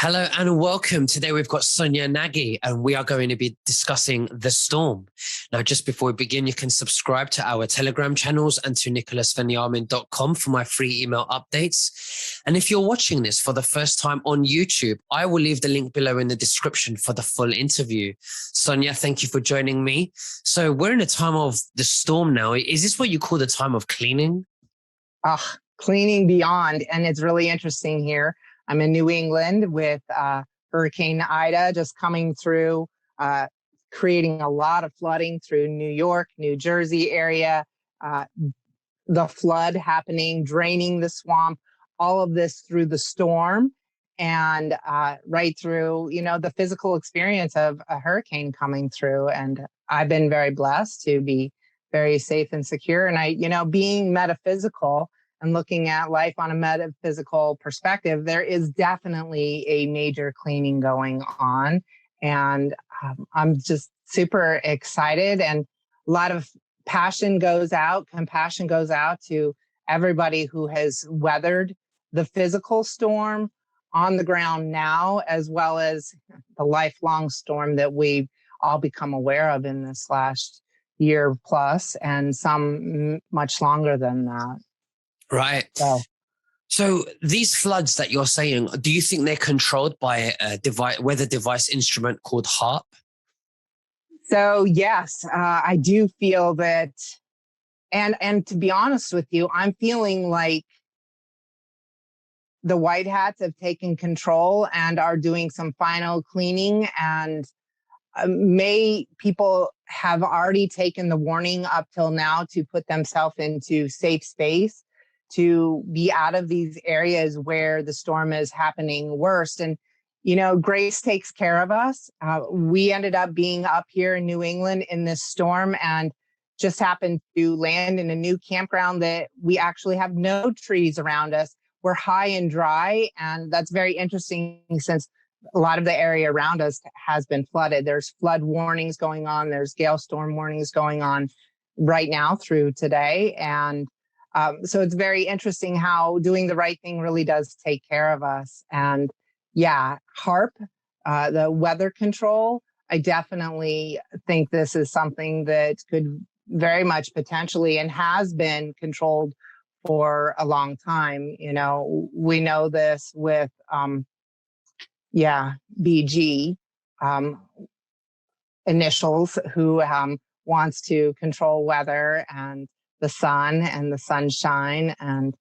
Hello and welcome. Today we've got Sonya and Nagy, and we are going to be discussing the storm. Now, just before we begin, you can subscribe to our Telegram channels and to nicholasveniamin.com for my free email updates. And if you're watching this for the first time on YouTube, I will leave the link below in the description for the full interview. Sonya, thank you for joining me. So we're in a time of the storm now. Is this what you call the time of cleaning? Cleaning beyond. And it's really interesting here. I'm in New England with Hurricane Ida just coming through, creating a lot of flooding through New York, New Jersey area, the flood happening, draining the swamp, all of this through the storm and right through, the physical experience of a hurricane coming through. And I've been very blessed to be very safe and secure. And being metaphysical and looking at life on a metaphysical perspective, there is definitely a major cleaning going on. And I'm just super excited, and a lot of compassion goes out to everybody who has weathered the physical storm on the ground now, as well as the lifelong storm that we've all become aware of in this last year plus, and some much longer than that. Right. So these floods that you're saying, do you think they're controlled by a weather device instrument called HARP? So yes, I do feel that, and to be honest with you, I'm feeling like the white hats have taken control and are doing some final cleaning, and people have already taken the warning up till now to put themselves into safe space, to be out of these areas where the storm is happening worst. And, grace takes care of us. We ended up being up here in New England in this storm and just happened to land in a new campground that we actually have no trees around us. We're high and dry. And that's very interesting since a lot of the area around us has been flooded. There's flood warnings going on. There's gale storm warnings going on right now through today. And so it's very interesting how doing the right thing really does take care of us. And yeah, HARP, the weather control, I definitely think this is something that could very much potentially and has been controlled for a long time. We know this with, BG initials, who wants to control weather and the sun and the sunshine and,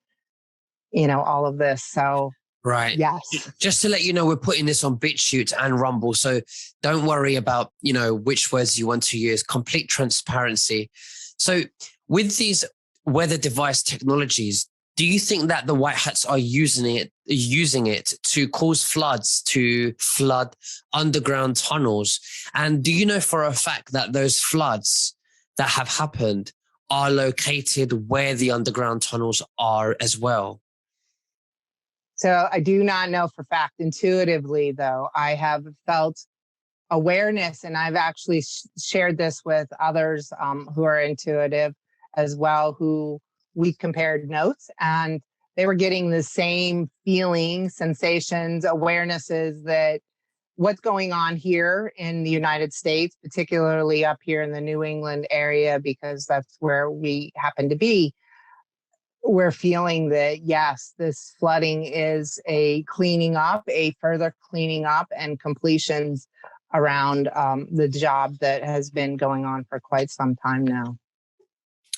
all of this. So, right. Yes. Just to let you know, we're putting this on BitChute and Rumble. So don't worry about, which words you want to use, complete transparency. So with these weather device technologies, do you think that the white hats are using it to cause floods, to flood underground tunnels? And do you know for a fact that those floods that have happened are located where the underground tunnels are as well? So I do not know for fact. Intuitively, though, I have felt awareness, and I've actually shared this with others who are intuitive as well, who we compared notes, and they were getting the same feelings, sensations, awarenesses that what's going on here in the United States, particularly up here in the New England area, because that's where we happen to be. We're feeling that, yes, this flooding is a further cleaning up and completions around the job that has been going on for quite some time now.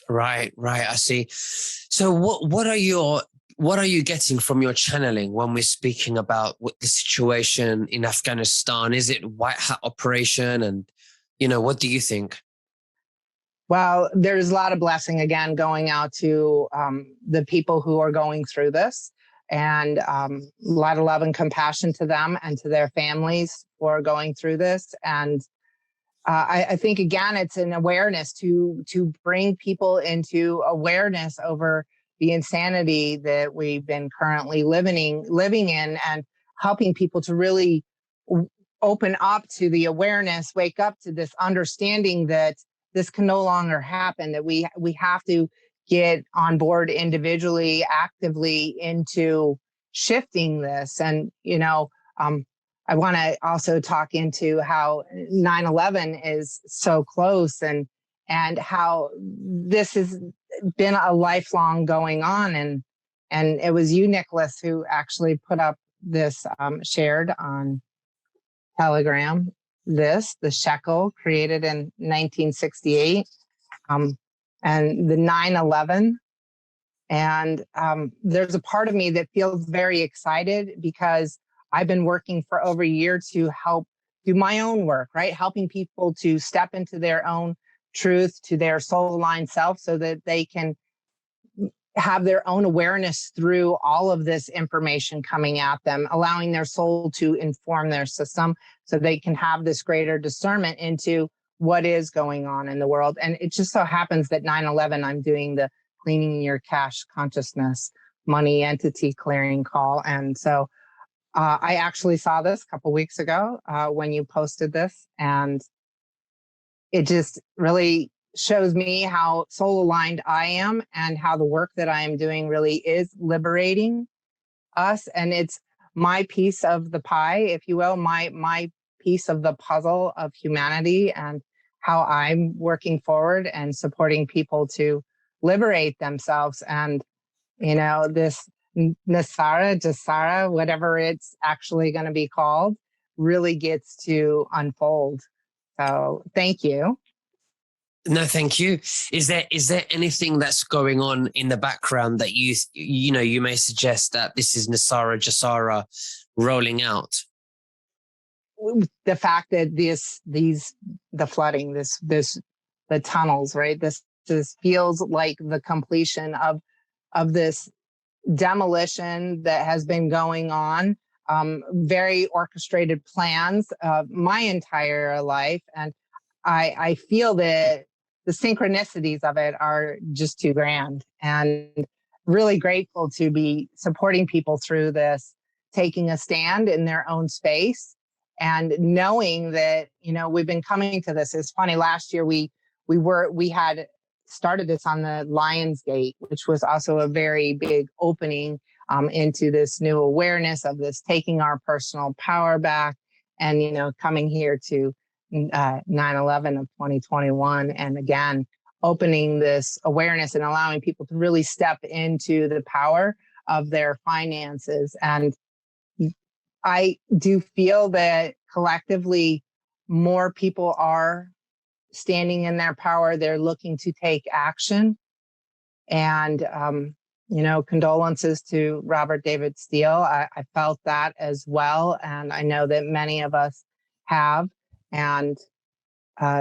Right. I see. So what are you getting from your channeling when we're speaking about what the situation in Afghanistan? Is it white hat operation? And, what do you think? Well, there's a lot of blessing, again, going out to the people who are going through this, and a lot of love and compassion to them and to their families for going through this. And I think, again, it's an awareness to bring people into awareness over the insanity that we've been currently living in, and helping people to really open up to the awareness, wake up to this understanding that this can no longer happen, that we have to get on board individually, actively into shifting this. And, I want to also talk into how 9/11 is so close, and how this has been a lifelong going on. And it was you, Nicholas, who actually put up this, shared on Telegram, the shekel created in 1968, and the 9/11. And there's a part of me that feels very excited because I've been working for over a year to help do my own work, right? Helping people to step into their own truth, to their soul aligned self, so that they can have their own awareness through all of this information coming at them, allowing their soul to inform their system so they can have this greater discernment into what is going on in the world. And it just so happens that 9/11, I'm doing the Cleaning Your Cash Consciousness Money Entity Clearing call. And so I actually saw this a couple weeks ago when you posted this, and it just really shows me how soul aligned I am and how the work that I am doing really is liberating us. And it's my piece of the pie, if you will, my piece of the puzzle of humanity, and how I'm working forward and supporting people to liberate themselves. And, this Nasara, Jasara, whatever it's actually going to be called, really gets to unfold. So thank you. No, thank you. Is there anything that's going on in the background that you may suggest that this is Nasara Jasara rolling out? The fact that the flooding, the tunnels, right? This feels like the completion of this demolition that has been going on, very orchestrated plans my entire life. And I feel that the synchronicities of it are just too grand, and really grateful to be supporting people through this, taking a stand in their own space, and knowing that, we've been coming to this. It's funny, last year we had started this on the Lions Gate, which was also a very big opening into this new awareness of this, taking our personal power back, and, coming here to 9/11 of 2021. And again, opening this awareness and allowing people to really step into the power of their finances. And I do feel that collectively more people are standing in their power. They're looking to take action. And, condolences to Robert David Steele. I felt that as well. And I know that many of us have. And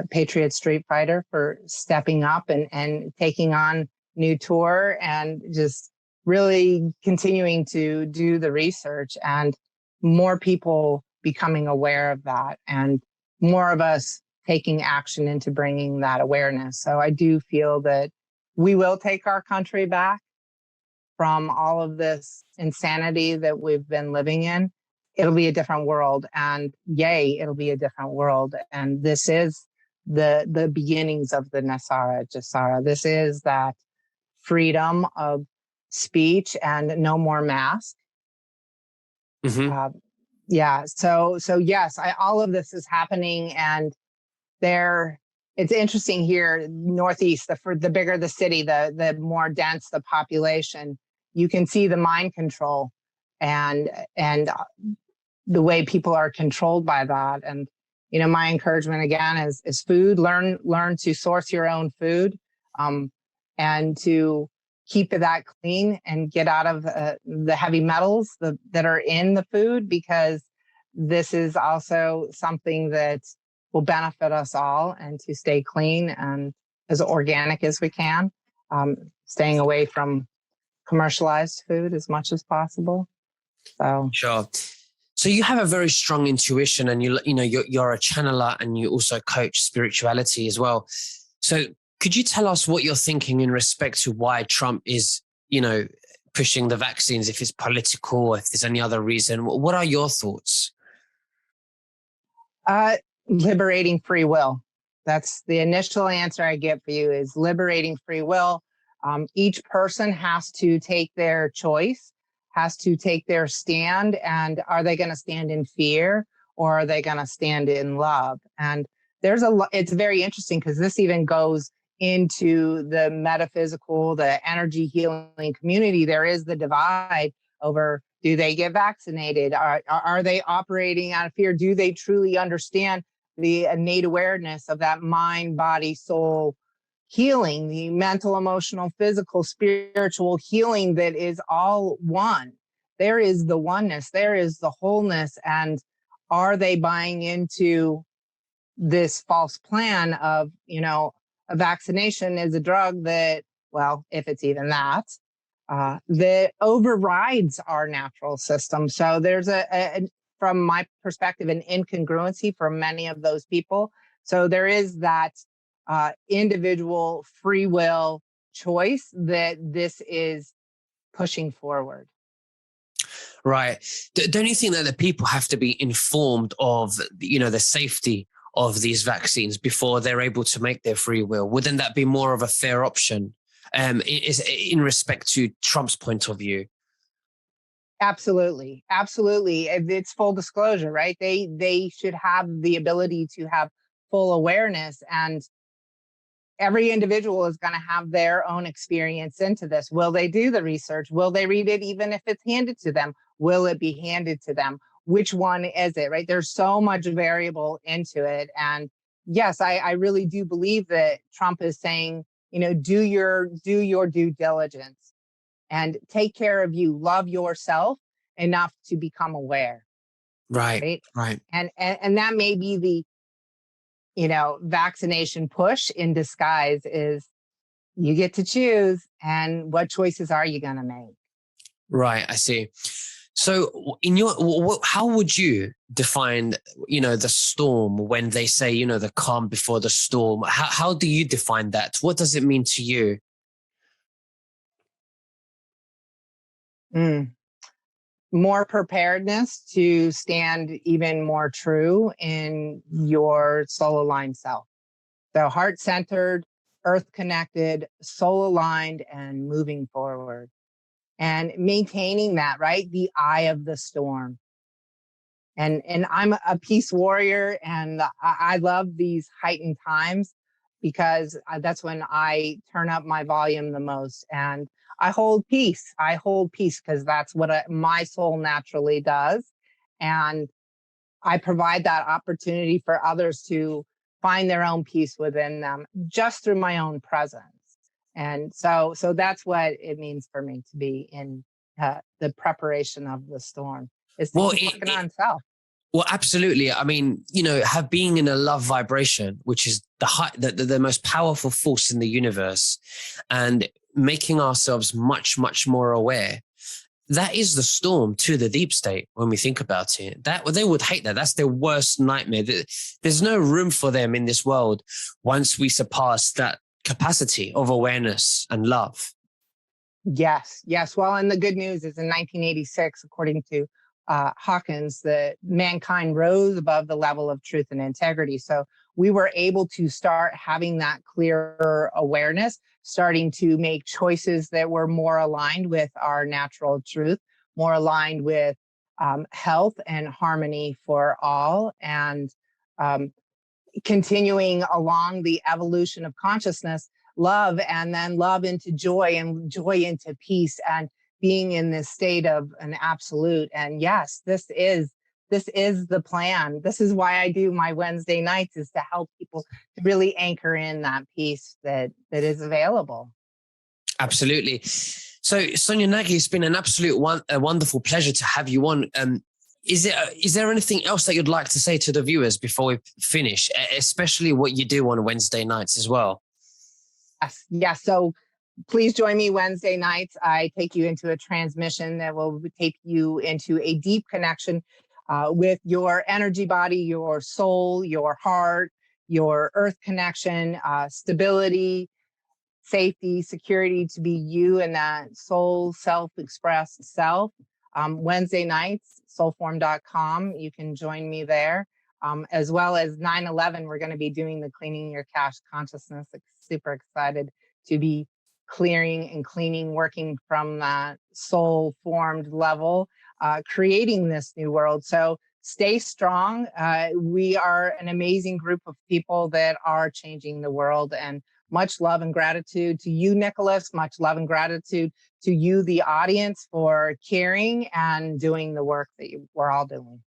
Patriot Street Fighter for stepping up and taking on new tour, and just really continuing to do the research, and more people becoming aware of that, and more of us taking action into bringing that awareness. So I do feel that we will take our country back from all of this insanity that we've been living in. It'll be a different world, and yay, it'll be a different world. And this is the beginnings of the Nasara Jasara. This is that freedom of speech and no more mask. Mm-hmm. Yeah. So yes, all of this is happening, and it's interesting here, Northeast, the bigger the city, the more dense the population, you can see the mind control and the way people are controlled by that. And, my encouragement again is food. Learn to source your own food, and to keep that clean, and get out of the heavy metals that are in the food, because this is also something that will benefit us all, and to stay clean and as organic as we can, staying away from commercialized food as much as possible. So Sure. So you have a very strong intuition, and you're a channeler, and you also coach spirituality as well. So could you tell us what you're thinking in respect to why Trump is, pushing the vaccines, if it's political, or if there's any other reason? What are your thoughts? Liberating free will. That's the initial answer I get for you, is liberating free will. Each person has to take their choice has to take their stand. And are they going to stand in fear, or are they going to stand in love? And it's very interesting, because this even goes into the metaphysical, the energy healing community. There is the divide over, do they get vaccinated? Are they operating out of fear? Do they truly understand the innate awareness of that mind, body, soul healing, the mental, emotional, physical, spiritual healing that is all one? There is the oneness, there is the wholeness. And are they buying into this false plan of, a vaccination is a drug that, well, if it's even that, that overrides our natural system? So there's from my perspective, an incongruency for many of those people. So there is that individual free will choice that this is pushing forward. Right. Don't you think that the people have to be informed of, the safety of these vaccines before they're able to make their free will? Wouldn't that be more of a fair option, in respect to Trump's point of view? Absolutely. It's full disclosure, right? They should have the ability to have full awareness, and every individual is going to have their own experience into this. Will they do the research? Will they read it even if it's handed to them? Will it be handed to them? Which one is it, right? There's so much variable into it. And yes, I really do believe that Trump is saying, do your due diligence and take care of you. Love yourself enough to become aware. Right. And that may be the, vaccination push in disguise. Is you get to choose, and what choices are you going to make? Right. I see. So how would you define, the storm when they say, the calm before the storm? How do you define that? What does it mean to you? More preparedness to stand even more true in your soul aligned self. So heart centered, earth connected, soul aligned, and moving forward. And maintaining that, right? The eye of the storm. And I'm a peace warrior, and I love these heightened times, because that's when I turn up my volume the most. And I hold peace. Because that's what my soul naturally does. And I provide that opportunity for others to find their own peace within them just through my own presence. And so that's what it means for me to be in the preparation of the storm, is to keep working on self. Well, absolutely. I mean, being in a love vibration, which is the most powerful force in the universe, and making ourselves much, much more aware. That is the storm to the deep state when we think about it. That they would hate that. That's their worst nightmare. There's no room for them in this world once we surpass that capacity of awareness and love. Yes. Well, and the good news is in 1986, according to Hawkins, that mankind rose above the level of truth and integrity. So we were able to start having that clearer awareness, starting to make choices that were more aligned with our natural truth, more aligned with health and harmony for all, and continuing along the evolution of consciousness, love, and then love into joy, and joy into peace, and being in this state of an absolute. And yes, this is the plan. This is why I do my Wednesday nights, is to help people to really anchor in that peace that is available. Absolutely. So, Sonya Nagy, it's been an absolute a wonderful pleasure to have you on. Is there anything else that you'd like to say to the viewers before we finish, especially what you do on Wednesday nights as well? Yes. So please join me Wednesday nights. I take you into a transmission that will take you into a deep connection with your energy body, your soul, your heart, your earth connection, stability, safety, security, to be you and that soul self-expressed self. Wednesday nights, soulform.com. You can join me there. As well as 9/11, we're going to be doing the Cleaning Your Cash Consciousness. Super excited to be clearing and cleaning, working from that soul formed level, creating this new world. So stay strong. We are an amazing group of people that are changing the world, and much love and gratitude to you, Nicholas. Much love and gratitude to you, the audience, for caring and doing the work that we're all doing.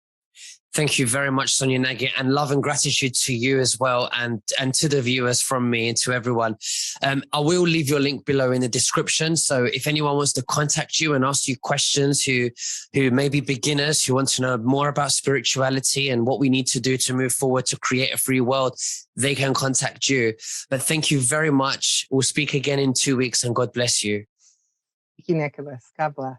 Thank you very much, Sonya Nagy, and love and gratitude to you as well, and to the viewers from me and to everyone. I will leave your link below in the description. So if anyone wants to contact you and ask you questions, who may be beginners, who want to know more about spirituality and what we need to do to move forward to create a free world, they can contact you. But thank you very much. We'll speak again in 2 weeks, and God bless you. Thank you, Nicholas. God bless.